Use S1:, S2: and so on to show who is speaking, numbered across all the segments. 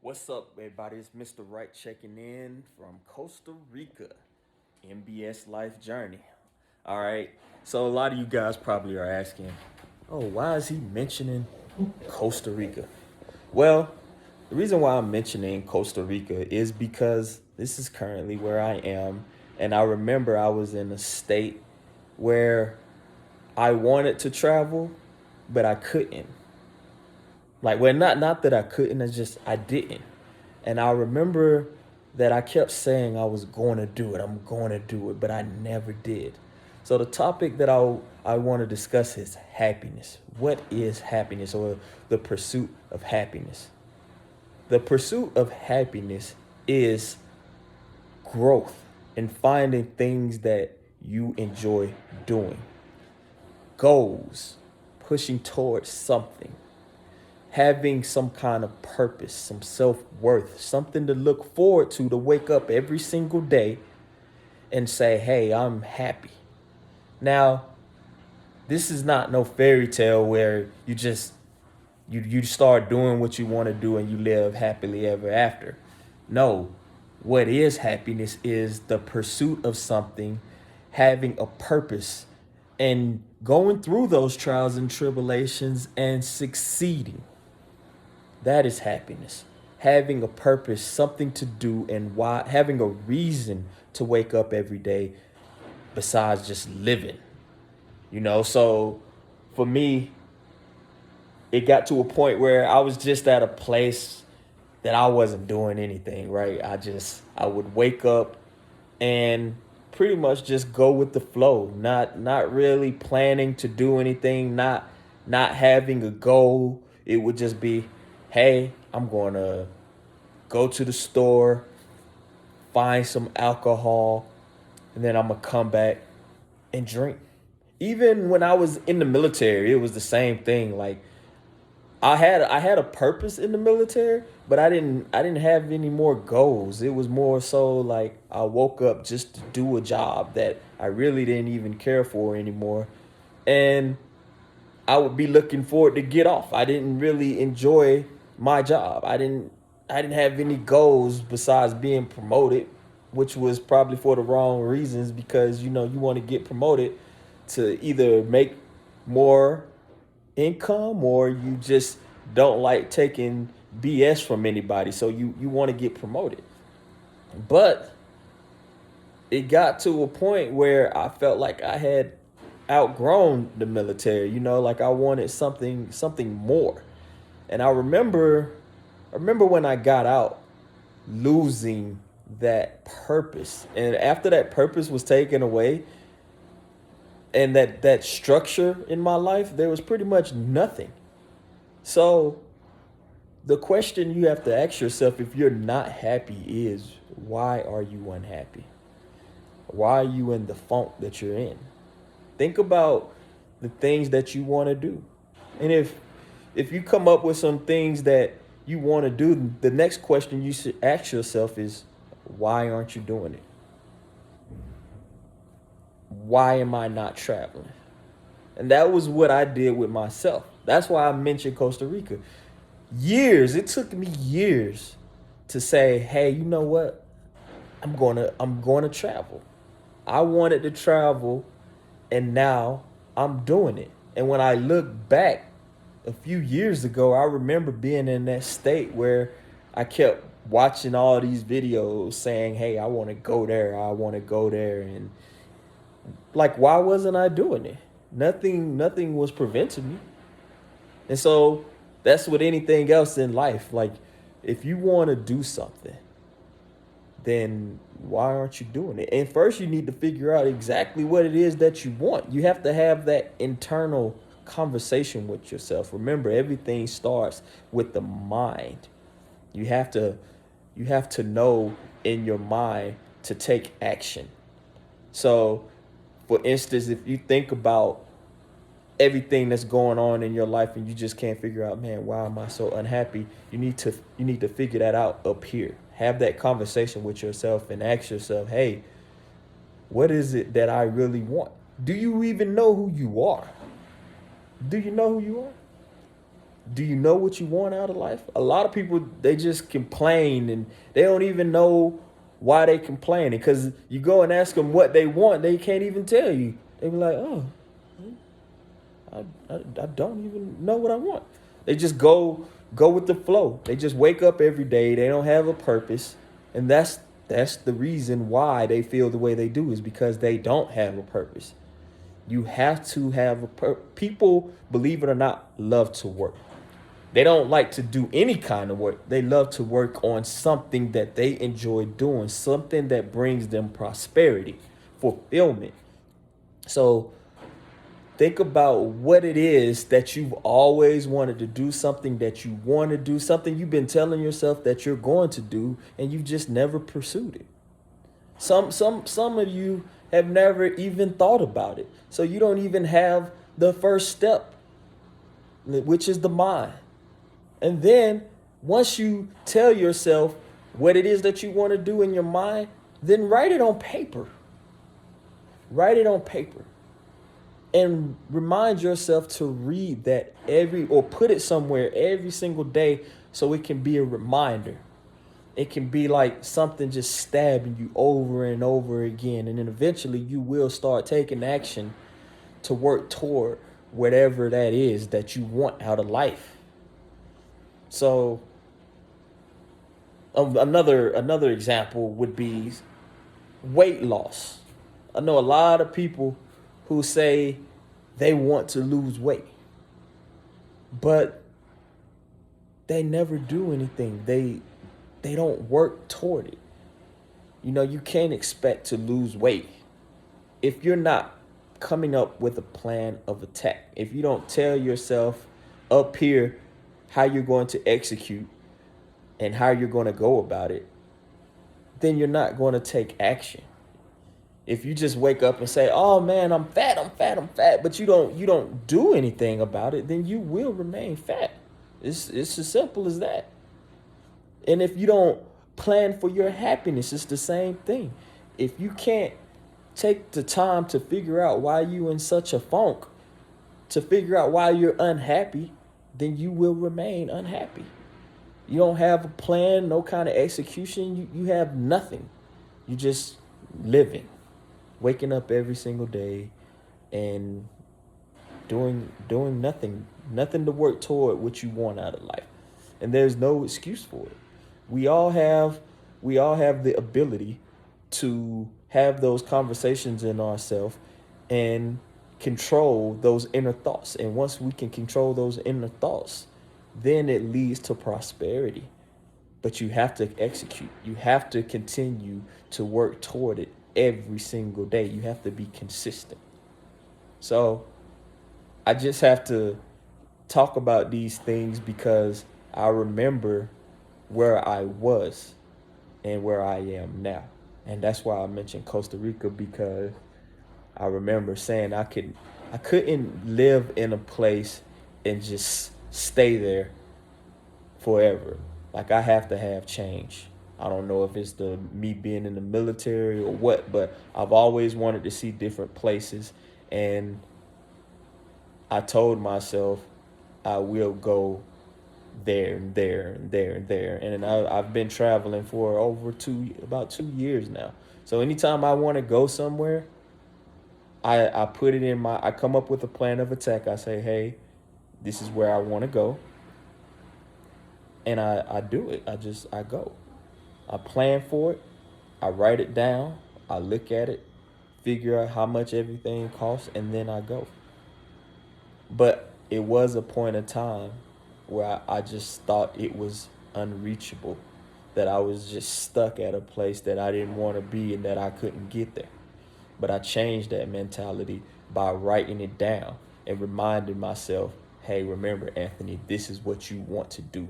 S1: What's up, everybody? It's Mr. Wright checking in from Costa Rica, MBS Life Journey. All right. So, a lot of you guys probably are asking, oh, why is he mentioning Costa Rica? Well, the reason why I'm mentioning Costa Rica is because this is currently where I am. And I remember I was in a state where I wanted to travel, but I couldn't. Like, well, not that I couldn't, it's just I didn't. And I remember that I kept saying I was going to do it, I'm going to do it, but I never did. So the topic that I want to discuss is happiness. What is happiness, or the pursuit of happiness? The pursuit of happiness is growth and finding things that you enjoy doing, goals, pushing towards something, having some kind of purpose, some self worth, something to look forward to wake up every single day and say, hey, I'm happy. Now, this is not no fairy tale where you start doing what you want to do and you live happily ever after. No, what is happiness is the pursuit of something, having a purpose, and going through those trials and tribulations and succeeding. That is happiness. Having a purpose, something to do, and why, having a reason to wake up every day besides just living. So for me, it got to a point where I was just at a place that I wasn't doing anything, right? I would wake up and pretty much just go with the flow, not really planning to do anything, not having a goal. It would just be, hey, I'm going to go to the store, find some alcohol, and then I'm going to come back and drink. Even when I was in the military, it was the same thing. Like, I had a purpose in the military, but I didn't have any more goals. It was more so like I woke up just to do a job that I really didn't even care for anymore. And I would be looking forward to get off. I didn't really enjoy my job. I didn't have any goals besides being promoted, which was probably for the wrong reasons, because you want to get promoted to either make more income, or you just don't like taking BS from anybody. So you want to get promoted. But it got to a point where I felt like I had outgrown the military, like I wanted something more. And I remember when I got out losing that purpose. And after that purpose was taken away, and that structure in my life, there was pretty much nothing. So the question you have to ask yourself if you're not happy is, why are you unhappy? Why are you in the funk that you're in? Think about the things that you want to do. And if you come up with some things that you want to do, the next question you should ask yourself is, why aren't you doing it? Why am I not traveling? And that was what I did with myself. That's why I mentioned Costa Rica. It took me years to say, hey, you know what? I'm going to travel. I wanted to travel, and now I'm doing it. And when I look back a few years ago, I remember being in that state where I kept watching all these videos saying, hey, I want to go there. I want to go there. And like, why wasn't I doing it? Nothing was preventing me. And so that's with anything else in life. Like, if you want to do something, then why aren't you doing it? And first, you need to figure out exactly what it is that you want. You have to have that internal conversation with yourself. Remember, everything starts with the mind. You have to you have to know in your mind to take action. So, for instance, if you think about everything that's going on in your life and you just can't figure out, man, why am I so unhappy? You need to figure that out up here. Have that conversation with yourself and ask yourself, hey, what is it that I really want? Do you even know who you are? Do you know who you are? Do you know what you want out of life? A lot of people, they just complain and they don't even know why they complaining. Because you go and ask them what they want, they can't even tell you. They be like, oh, I don't even know what I want. They just go with the flow. They just wake up every day. They don't have a purpose, and that's the reason why they feel the way they do, is because they don't have a purpose. You have to have people, believe it or not, love to work. They don't like to do any kind of work. They love to work on something that they enjoy doing, something that brings them prosperity, fulfillment. So think about what it is that you've always wanted to do, something that you want to do, something you've been telling yourself that you're going to do, and you've just never pursued it. Some of you have never even thought about it. So you don't even have the first step, which is the mind. And then once you tell yourself what it is that you want to do in your mind, then write it on paper. Write it on paper. And remind yourself to read that or put it somewhere every single day so it can be a reminder. It can be like something just stabbing you over and over again. And then eventually you will start taking action to work toward whatever that is that you want out of life. So another example would be weight loss. I know a lot of people who say they want to lose weight, but they never do anything. They don't work toward it. You know, you can't expect to lose weight if you're not coming up with a plan of attack. If you don't tell yourself up here how you're going to execute and how you're going to go about it, then you're not going to take action. If you just wake up and say, oh man, I'm fat, but you don't do anything about it, then you will remain fat. It's as simple as that. And if you don't plan for your happiness, it's the same thing. If you can't take the time to figure out why you in such a funk, to figure out why you're unhappy, then you will remain unhappy. You don't have a plan, no kind of execution. You have nothing. You just living, waking up every single day and doing nothing to work toward what you want out of life. And there's no excuse for it. We all have the ability to have those conversations in ourselves and control those inner thoughts. And once we can control those inner thoughts, then it leads to prosperity. But you have to execute. You have to continue to work toward it every single day. You have to be consistent. So I just have to talk about these things because I remember where I was and where I am now. And that's why I mentioned Costa Rica, because I remember saying I couldn't live in a place and just stay there forever. Like, I have to have change. I don't know if it's me being in the military or what, but I've always wanted to see different places. And I told myself I will go there and there and there and there. And I've been traveling for about 2 years now. So anytime I want to go somewhere, I put it in I come up with a plan of attack. I say, hey, this is where I want to go. And I do it. I go. I plan for it. I write it down. I look at it, figure out how much everything costs, and then I go. But it was a point of time where I just thought it was unreachable, that I was just stuck at a place that I didn't want to be and that I couldn't get there. But I changed that mentality by writing it down and reminding myself, hey, remember, Anthony, this is what you want to do.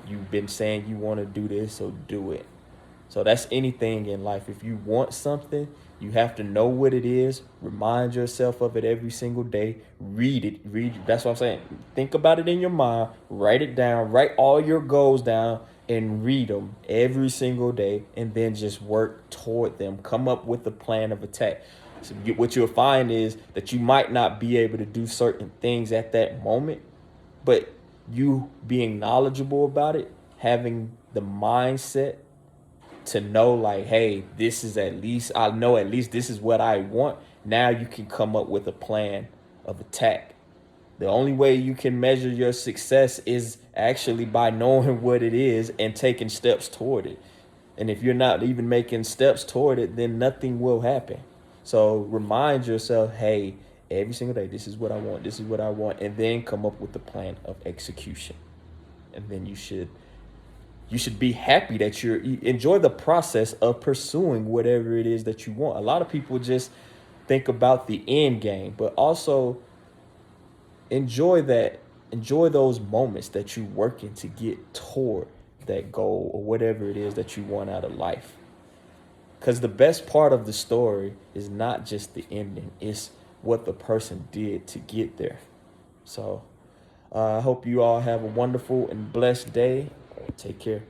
S1: You've been saying you want to do this, so do it. So that's anything in life. If you want something, you have to know what it is. Remind yourself of it every single day. Read it. That's what I'm saying. Think about it in your mind. Write it down. Write all your goals down and read them every single day. And then just work toward them. Come up with a plan of attack. So what you'll find is that you might not be able to do certain things at that moment, but you being knowledgeable about it, having the mindset to know like, hey, this is at least, I know at least this is what I want. Now you can come up with a plan of attack. The only way you can measure your success is actually by knowing what it is and taking steps toward it. And if you're not even making steps toward it, then nothing will happen. So remind yourself, hey, every single day, this is what I want, this is what I want, and then come up with the plan of execution. And then you should be happy that you enjoy the process of pursuing whatever it is that you want. A lot of people just think about the end game, but also enjoy that, enjoy those moments that you're working to get toward that goal or whatever it is that you want out of life. Because the best part of the story is not just the ending, it's what the person did to get there. So I hope you all have a wonderful and blessed day. Take care.